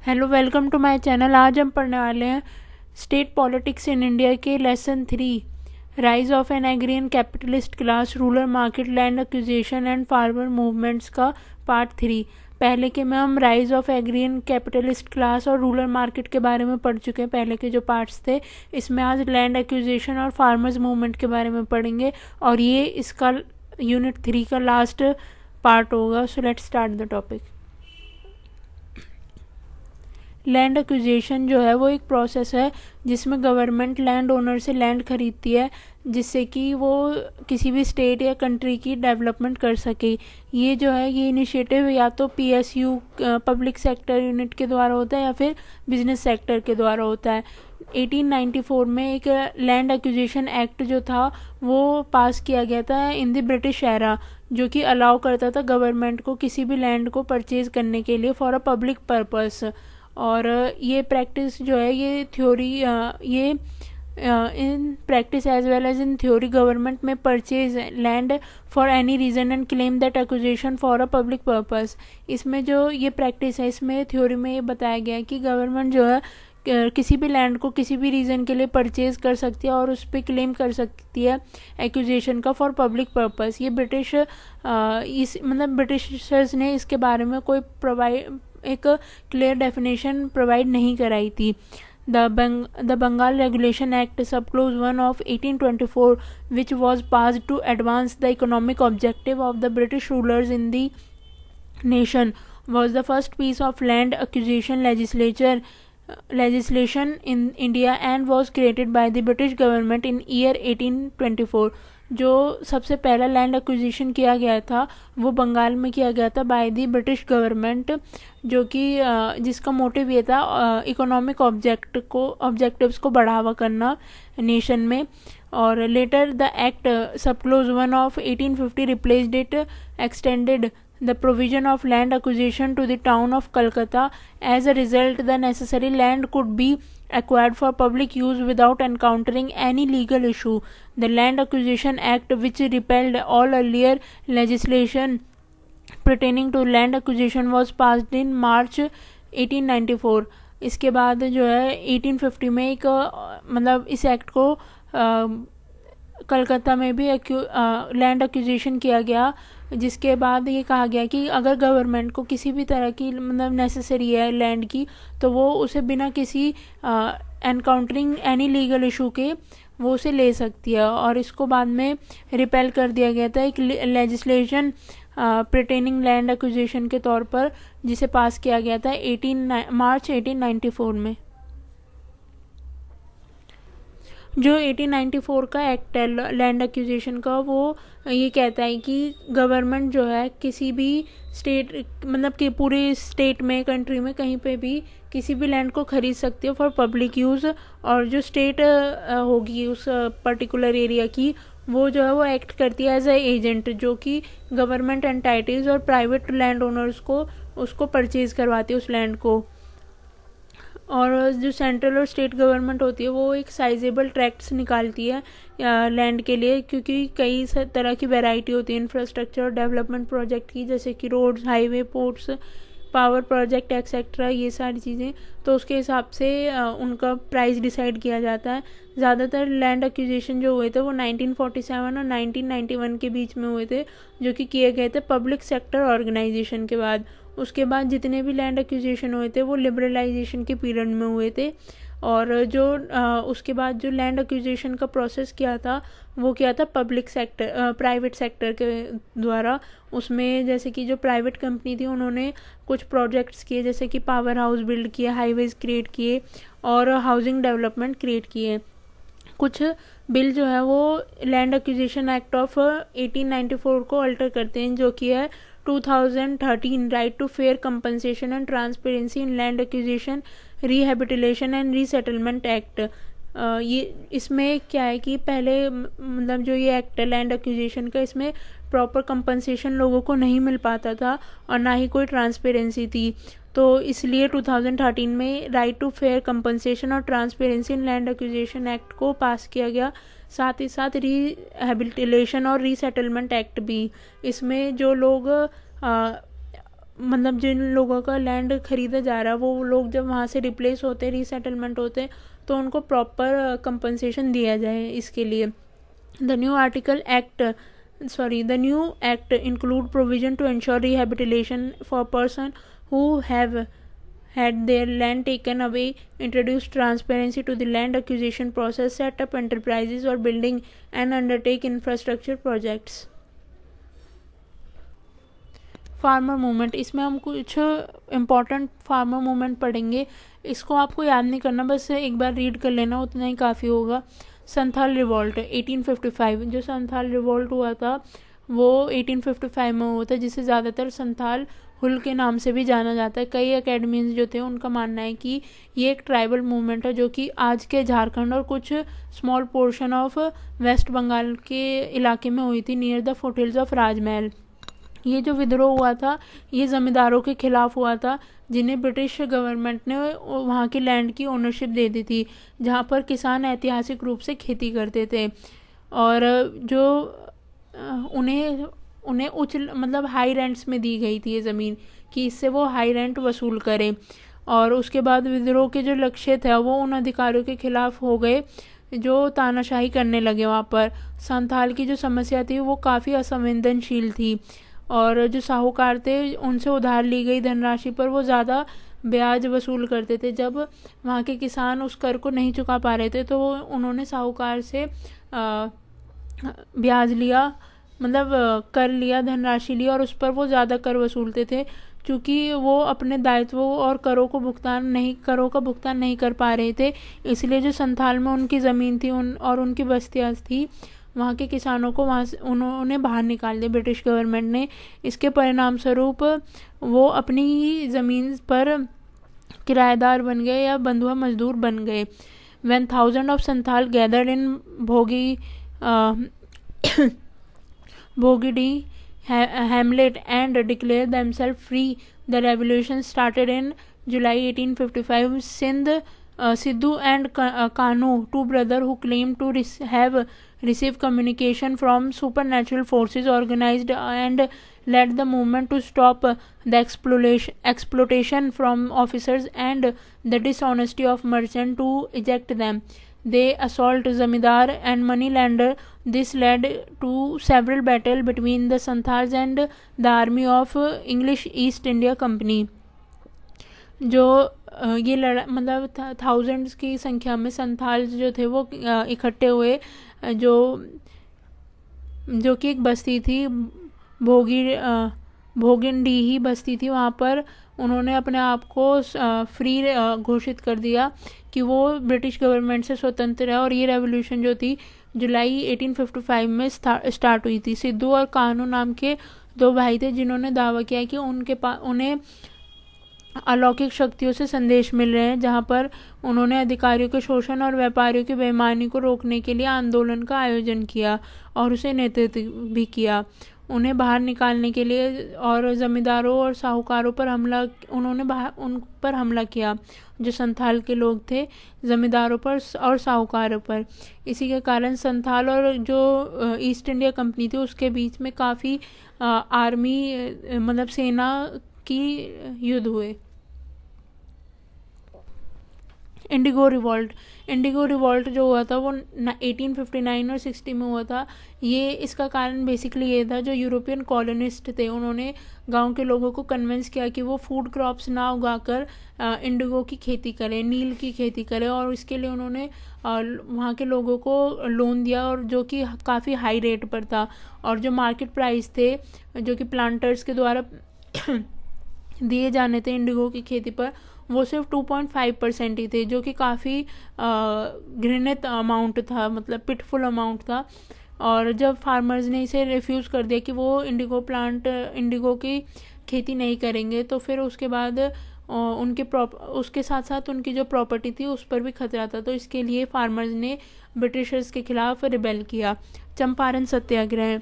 Hello, welcome to my channel. आज हम पढ़ने वाले हैं स्टेट पॉलिटिक्स इन इंडिया के lesson 3, rise of an agrarian capitalist class, rural market, land acquisition and farmer movements का part 3। पहले के में हम rise of agrarian capitalist class और रूरल मार्केट के बारे में पढ़ चुके हैं, पहले के जो पार्ट्स थे। इसमें आज लैंड एक्विजिशन और फार्मर्स मूवमेंट के बारे में पढ़ेंगे और ये इसका यूनिट 3 का लास्ट पार्ट होगा। So let's start the topic. Land acquisition जो है वो एक प्रोसेस है जिसमें गवर्नमेंट लैंड ओनर से लैंड खरीदती है जिससे कि वो किसी भी स्टेट या कंट्री की डेवलपमेंट कर सके। ये जो है ये इनिशिएटिव या तो पीएसयू पब्लिक सेक्टर यूनिट के द्वारा होता है या फिर बिजनेस सेक्टर के द्वारा होता है। 1894 में एक लैंड एक्विजिशन एक्ट जो था वो पास किया गया था इन द ब्रिटिश एरा, जो कि अलाउ करता था गवर्नमेंट को किसी भी लैंड को परचेज करने के लिए फॉर अ पब्लिक पर्पस। और ये प्रैक्टिस जो है ये थ्योरी ये in practice as well as in theory government may purchase land for any reason and claim that acquisition for a public purpose. इसमें जो ये प्रैक्टिस है इसमें थ्योरी में ये बताया गया है कि गवर्नमेंट जो है किसी भी लैंड को किसी भी रीज़न के लिए परचेज कर सकती है और उस पर क्लेम कर सकती है एक्विजिशन का फॉर पब्लिक पर्पस। ये ब्रिटिश इस मतलब ब्रिटिशर्स ने इसके बारे में कोई एक क्लियर डेफिनेशन प्रोवाइड नहीं कराई थी। The Bengal Regulation Act Sub Clause 1 of 1824, which was passed to advance the economic objective of the British rulers in the nation, was the first piece of land acquisition legislation in India and was created by the British government in year 1824। जो सबसे पहला land acquisition किया गया था वो बंगाल में किया गया था बाय द ब्रिटिश गवर्नमेंट, जो कि जिसका मोटिव ये था इकोनॉमिक ऑब्जेक्टिव्स को बढ़ावा करना नेशन में। और लेटर द एक्ट सब close 1 of 1850 replaced it, extended the provision of land acquisition to the town of Calcutta. As a result, the necessary land could be acquired for public use without encountering any legal issue. The Land Acquisition Act, which repealed all earlier legislation pertaining to land acquisition, was passed in March 1894। इसके बाद जो है 1850 में एक मतलब इस act को कलकत्ता में भी लैंड एक्विजिशन किया गया, जिसके बाद ये कहा गया कि अगर गवर्नमेंट को किसी भी तरह की मतलब नेसेसरी है लैंड की तो वो उसे बिना किसी एनकाउंटरिंग एनी लीगल इशू के वो उसे ले सकती है। और इसको बाद में रिपेल कर दिया गया था एक लेजिस्लेशन पर्टेनिंग लैंड एक्विजिशन के तौर पर, जिसे पास किया गया था मार्च 1894 में। जो 1894 का एक्ट है लैंड एक्विजिशन का वो ये कहता है कि गवर्नमेंट जो है किसी भी स्टेट मतलब कि पूरे स्टेट में कंट्री में कहीं पे भी किसी भी लैंड को खरीद सकती है फॉर पब्लिक यूज़। और जो स्टेट होगी उस पर्टिकुलर एरिया की वो जो है वो एक्ट करती है एज ए एजेंट, जो कि गवर्नमेंट एंटाइटीज़ और प्राइवेट लैंड ओनर्स को उसको परचेज करवाती है उस लैंड को। और जो सेंट्रल और स्टेट गवर्नमेंट होती है वो एक साइजेबल ट्रैक्ट्स निकालती है लैंड के लिए, क्योंकि कई तरह की वैरायटी होती है इंफ्रास्ट्रक्चर और डेवलपमेंट प्रोजेक्ट की, जैसे कि roads, highway, ports, power project etcetera, ये सारी चीज़ें। तो उसके हिसाब से उनका प्राइस डिसाइड किया जाता है। ज़्यादातर लैंड एक्विजिशन जो हुए थे वो 1947 और 1991 के बीच में हुए थे, जो कि किए गए थे पब्लिक सेक्टर ऑर्गेनाइजेशन के बाद। उसके बाद जितने भी लैंड एक्विजिशन हुए थे वो लिबरलाइजेशन के पीरियड में हुए थे। और जो उसके बाद जो लैंड एक्विजिशन का प्रोसेस किया था वो किया था पब्लिक सेक्टर प्राइवेट सेक्टर के द्वारा। उसमें जैसे कि जो प्राइवेट कंपनी थी उन्होंने कुछ प्रोजेक्ट्स किए, जैसे कि पावर हाउस बिल्ड किए, हाईवेज क्रिएट किए और हाउसिंग डेवलपमेंट क्रिएट किए। कुछ बिल जो है वो लैंड एक्विजिशन एक्ट ऑफ 1894 को अल्टर करते हैं, जो कि है 2013 right to fair compensation and transparency in land acquisition, rehabilitation and resettlement act. ये इसमें क्या है कि पहले मतलब जो ये एक्ट है लैंड एक्विजिशन का, इसमें प्रॉपर कंपनसेशन लोगों को नहीं मिल पाता था और ना ही कोई ट्रांसपेरेंसी थी। तो इसलिए 2013 में राइट टू फेयर कंपनसेशन और transparency in land acquisition act को पास किया गया। साथ ही साथ रिहेबिलिटेशन और रीसेटलमेंट एक्ट भी। इसमें जो लोग मतलब जिन लोगों का लैंड खरीदा जा रहा है वो लोग जब वहाँ से रिप्लेस होते, रीसेटलमेंट होते, तो उनको प्रॉपर कंपनसेशन दिया जाए इसके लिए। The new act include provision to ensure rehabilitation for person who have had their land taken away, introduce transparency to the land acquisition process, set up enterprises or building and undertake infrastructure projects. Farmer movement, इसमें हम कुछ important farmer movement पढ़ेंगे। इसको आपको याद नहीं करना, बस एक बार रीड कर लेना, उतना ही काफ़ी होगा। संथाल रिवॉल्ट 1855, जो संथाल रिवॉल्ट हुआ था वो 1855 में हुआ था, जिसे ज़्यादातर संथाल हुल के नाम से भी जाना जाता है। कई एकेडमीज जो थे उनका मानना है कि ये एक ट्राइबल मूवमेंट है जो कि आज के झारखंड और कुछ small portion of West Bengal के इलाके में हुई थी, नियर द फुटहिल्स ऑफ राजमहल। ये जो विद्रोह हुआ था ये ज़मींदारों के खिलाफ हुआ था, जिन्हें ब्रिटिश गवर्नमेंट ने वहाँ की लैंड की ओनरशिप दे दी थी, जहाँ पर किसान ऐतिहासिक रूप से खेती करते थे। और जो उन्हें उन्हें उच्च मतलब हाई रेंट्स में दी गई थी ये ज़मीन, कि इससे वो हाई रेंट वसूल करें। और उसके बाद विद्रोह के जो लक्ष्य थे वो उन अधिकारियों के खिलाफ हो गए जो तानाशाही करने लगे वहाँ पर। संथाल की जो समस्या थी वो काफ़ी असंवेदनशील थी, और जो साहूकार थे उनसे उधार ली गई धनराशि पर वो ज़्यादा ब्याज वसूल करते थे। जब वहाँ के किसान उस कर को नहीं चुका पा रहे थे तो उन्होंने साहूकार से ब्याज लिया, मतलब कर लिया, धनराशि ली, और उस पर वो ज़्यादा कर वसूलते थे। क्योंकि वो अपने दायित्वों और करों का भुगतान नहीं कर पा रहे थे, इसलिए जो संथाल में उनकी ज़मीन थी और उनकी बस्तियाँ थी, वहाँ के किसानों को वहाँ से उन्होंने बाहर निकाल दिया ब्रिटिश गवर्नमेंट ने। इसके परिणाम स्वरूप वो अपनी ज़मीन पर किराएदार बन गए या बंधुआ मजदूर बन गए। When thousands of Santhal gathered in Bhogidi hamlet and declared themselves free, the revolution started in July 1855. Sidhu and Kanu, two brothers who claimed to have received communication from supernatural forces, organized and led the movement to stop the exploitation from officers and the dishonesty of merchants to eject them. They assault zamindar and moneylender. This led to several battles between the Santhals and the army of English East India Company. जो ये मतलब thousands की संख्या में संथाल जो थे वो इकट्ठे हुए, जो कि एक बस्ती थी भोगिंडी ही बस्ती थी। वहाँ पर उन्होंने अपने आप को फ्री घोषित कर दिया कि वो ब्रिटिश गवर्नमेंट से स्वतंत्र है। और ये रेवोल्यूशन जो थी जुलाई 1855 में स्टार्ट हुई थी। सिद्धू और कानू नाम के दो भाई थे जिन्होंने दावा किया कि उन्हें अलौकिक शक्तियों से संदेश मिल रहे हैं, जहां पर उन्होंने अधिकारियों के शोषण और व्यापारियों की बेईमानी को रोकने के लिए आंदोलन का आयोजन किया और उसे नेतृत्व भी किया। उन्हें बाहर निकालने के लिए और ज़मींदारों और साहूकारों पर उन पर हमला किया, जो संथाल के लोग थे, ज़मींदारों पर और साहूकारों पर। इसी के कारण संथाल और जो ईस्ट इंडिया कंपनी थी उसके बीच में काफ़ी आर्मी मतलब सेना की युद्ध हुए। इंडिगो रिवॉल्ट जो हुआ था वो 1859 और 60 में हुआ था। ये इसका कारण बेसिकली ये था, जो यूरोपियन कॉलोनिस्ट थे उन्होंने गांव के लोगों को कन्विंस किया कि वो फूड क्रॉप्स ना उगाकर इंडिगो की खेती करें, नील की खेती करें, और इसके लिए उन्होंने वहाँ के लोगों को लोन दिया, और जो कि काफ़ी हाई रेट पर था। और जो मार्केट प्राइस थे जो कि प्लांटर्स के द्वारा दिए जाने थे इंडिगो की खेती पर, वो सिर्फ 2.5% ही थे, जो कि काफ़ी घृणित अमाउंट था, मतलब पिटफुल अमाउंट था। और जब फार्मर्स ने इसे रिफ्यूज़ कर दिया कि वो इंडिगो की खेती नहीं करेंगे, तो फिर उसके बाद उसके साथ साथ उनकी जो प्रॉपर्टी थी उस पर भी खतरा था। तो इसके लिए फार्मर्स ने ब्रिटिशर्स के खिलाफ रिबेल किया। चंपारण सत्याग्रह।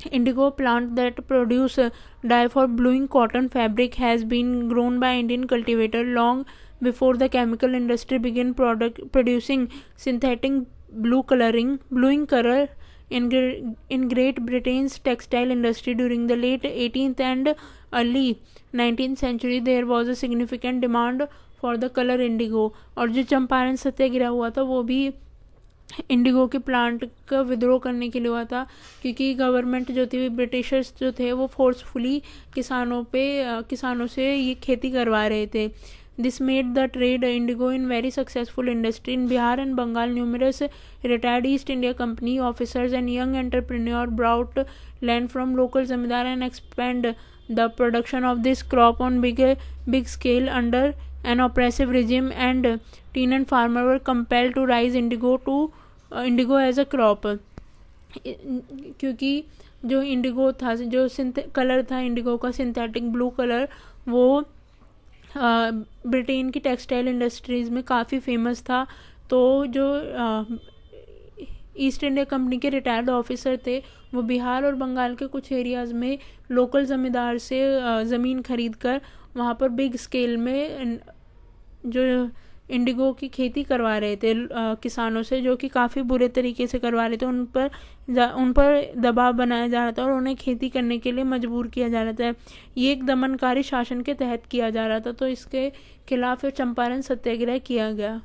Indigo plant that produce dye for bluing cotton fabric has been grown by Indian cultivator long before the chemical industry began producing synthetic bluing color In Great Britain's textile industry during the late 18th and early 19th century, there was a significant demand for the color indigo. और जो चंपारण सत्याग्रह हुआ था वो भी Indigo के plant का विद्रोह करने के लिए हुआ था, क्योंकि गवर्नमेंट जो थी, ब्रिटिशर्स जो थे, वो फोर्सफुली किसानों से ये खेती करवा रहे थे. This made the trade indigo in very successful industry. In Bihar and Bengal, numerous retired East India Company officers and young entrepreneurs brought land from local zamindar and expand the production of this crop on big scale. Under an oppressive regime, and tenant farmers were compelled to raise indigo as a crop. क्योंकि जो Indigo था, जो colour था Indigo का, synthetic blue colour, वो Britain की textile industries में काफ़ी फेमस था. तो जो ईस्ट इंडिया कंपनी के रिटायर्ड ऑफिसर थे, वो बिहार और बंगाल के कुछ एरियाज़ में लोकल ज़मींदार से ज़मीन खरीद कर वहाँ पर बिग स्केल में जो इंडिगो की खेती करवा रहे थे किसानों से, जो कि काफ़ी बुरे तरीके से करवा रहे थे. उन पर दबाव बनाया जा रहा था और उन्हें खेती करने के लिए मजबूर किया जा रहा था. ये एक दमनकारी शासन के तहत किया जा रहा था, तो इसके खिलाफ चंपारण सत्याग्रह किया गया.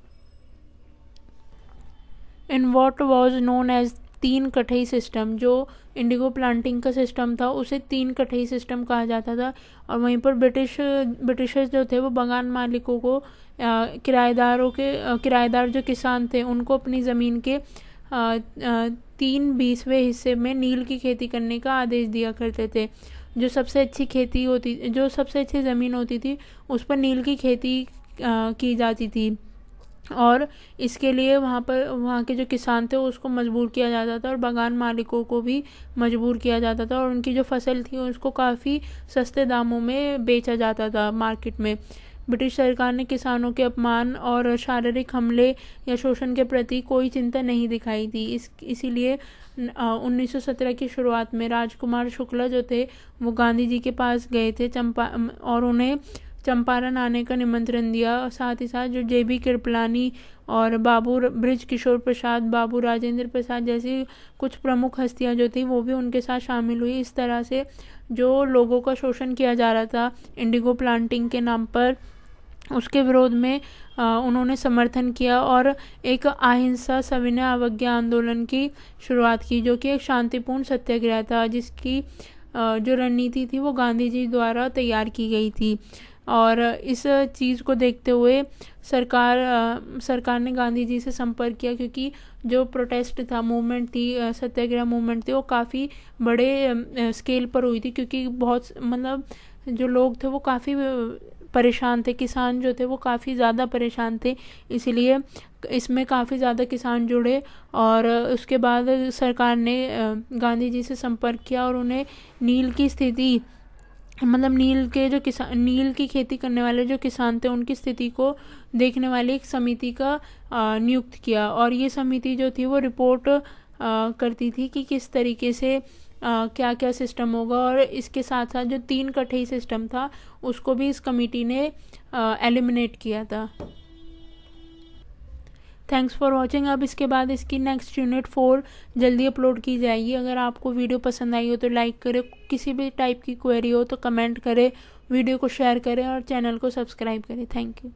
In what was known as 3 कठई सिस्टम, जो इंडिगो प्लांटिंग का सिस्टम था उसे 3 कठई सिस्टम कहा जाता था. और वहीं पर ब्रिटिशर्स जो थे वो बगान मालिकों को किराएदार जो किसान थे उनको अपनी ज़मीन के 3/20वें हिस्से में नील की खेती करने का आदेश दिया करते थे. जो सबसे अच्छी ज़मीन होती थी उस पर नील की खेती की जाती थी, और इसके लिए वहाँ के जो किसान थे उसको मजबूर किया जाता था और बगान मालिकों को भी मजबूर किया जाता था, और उनकी जो फसल थी उसको काफ़ी सस्ते दामों में बेचा जाता था मार्केट में. ब्रिटिश सरकार ने किसानों के अपमान और शारीरिक हमले या शोषण के प्रति कोई चिंता नहीं दिखाई थी. इसीलिए 1917 की शुरुआत में राजकुमार शुक्ला जो थे वो गांधी जी के पास गए थे और उन्हें चंपारण आने का निमंत्रण दिया. साथ ही साथ जो JB कृपलानी और बाबू ब्रिज किशोर प्रसाद, बाबू राजेंद्र प्रसाद जैसी कुछ प्रमुख हस्तियां जो थी वो भी उनके साथ शामिल हुई. इस तरह से जो लोगों का शोषण किया जा रहा था इंडिगो प्लांटिंग के नाम पर, उसके विरोध में उन्होंने समर्थन किया और एक अहिंसा सविनय अवज्ञा आंदोलन की शुरुआत की, जो कि एक शांतिपूर्ण सत्याग्रह था, जिसकी जो रणनीति थी वो गांधी जी द्वारा तैयार की गई थी. और इस चीज़ को देखते हुए सरकार ने गांधी जी से संपर्क किया, क्योंकि जो प्रोटेस्ट था, मूवमेंट थी, सत्याग्रह मूवमेंट थी, वो काफ़ी बड़े स्केल पर हुई थी, क्योंकि बहुत जो लोग थे वो काफ़ी परेशान थे. किसान जो थे वो काफ़ी ज़्यादा परेशान थे, इसलिए इसमें काफ़ी ज़्यादा किसान जुड़े. और उसके बाद सरकार ने गांधी जी से संपर्क किया और उन्हें नील की खेती करने वाले जो किसान थे उनकी स्थिति को देखने वाली एक समिति का नियुक्त किया. और ये समिति जो थी वो रिपोर्ट करती थी कि किस तरीके से क्या क्या सिस्टम होगा, और इसके साथ साथ जो 3 कठई सिस्टम था उसको भी इस कमेटी ने एलिमिनेट किया था. Thanks for watching. अब इसके बाद इसकी नेक्स्ट यूनिट 4 जल्दी अपलोड की जाएगी. अगर आपको वीडियो पसंद आई हो तो लाइक करें, किसी भी टाइप की क्वेरी हो तो कमेंट करें, वीडियो को शेयर करें और चैनल को सब्सक्राइब करें. Thank you.